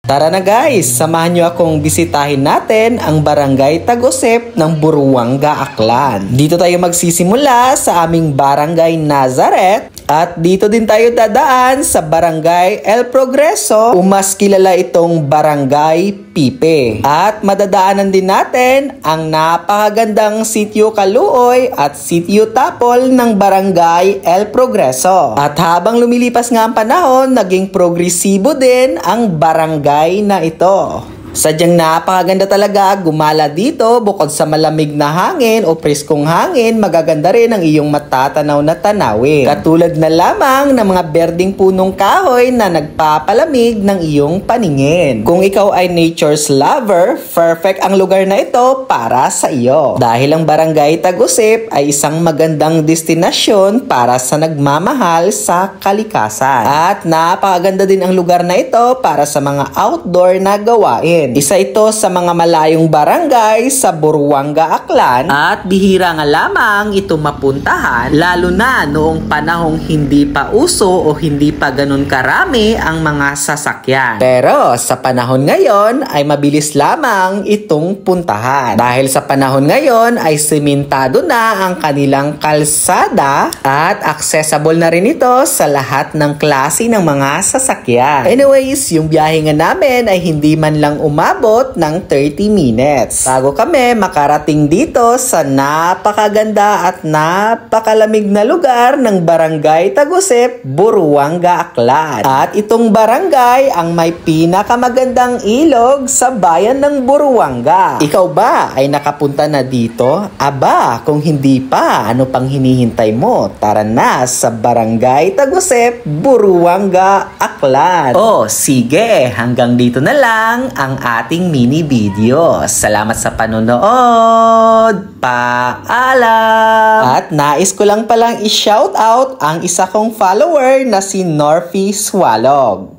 Tara na guys, samahan nyo akong bisitahin natin ang Barangay Tag-Usep ng Buruanga, Aklan. Dito tayo magsisimula sa aming Barangay Nazareth at dito din tayo dadaan sa Barangay El Progreso o mas kilala itong Barangay Pipe. At madadaanan din natin ang napakagandang Sitio Kaluoy at Sitio Tapol ng Barangay El Progreso. At habang lumilipas nga ang panahon, naging progresibo din ang barangay na ito. Sadyang napakaganda talaga gumala dito. Bukod sa malamig na hangin o preskong hangin, magaganda rin ang iyong matatanaw na tanawin. Katulad na lamang ng mga berdeng punong kahoy na nagpapalamig ng iyong paningin. Kung ikaw ay nature's lover, perfect ang lugar na ito para sa iyo. Dahil ang Barangay Tag-Usep ay isang magandang destinasyon para sa nagmamahal sa kalikasan. At napakaganda din ang lugar na ito para sa mga outdoor na gawain. Isa ito sa mga malayong barangay sa Buruanga, Aklan at bihira nga lamang ito mapuntahan lalo na noong panahong hindi pa uso o hindi pa ganun karami ang mga sasakyan. Pero sa panahon ngayon ay mabilis lamang itong puntahan. Dahil sa panahon ngayon ay sementado na ang kanilang kalsada at accessible na rin ito sa lahat ng klase ng mga sasakyan. Anyways, yung biyahe nga namin ay hindi man lang umabot ng 30 minutes bago kami makarating dito sa napakaganda at napakalamig na lugar ng Barangay Tag-Usep, Buruanga, Aklan. At itong barangay ang may pinakamagandang ilog sa bayan ng Buruanga. Ikaw ba ay nakapunta na dito? Aba, kung hindi pa, ano pang hinihintay mo? Tara na sa Barangay Tag-Usep, Buruanga, Aklan. Oh, sige, hanggang dito na lang ang ating mini video. Salamat sa panonood. Paalam! At nais ko lang palang i-shoutout ang isa kong follower na si Norfy Swalog.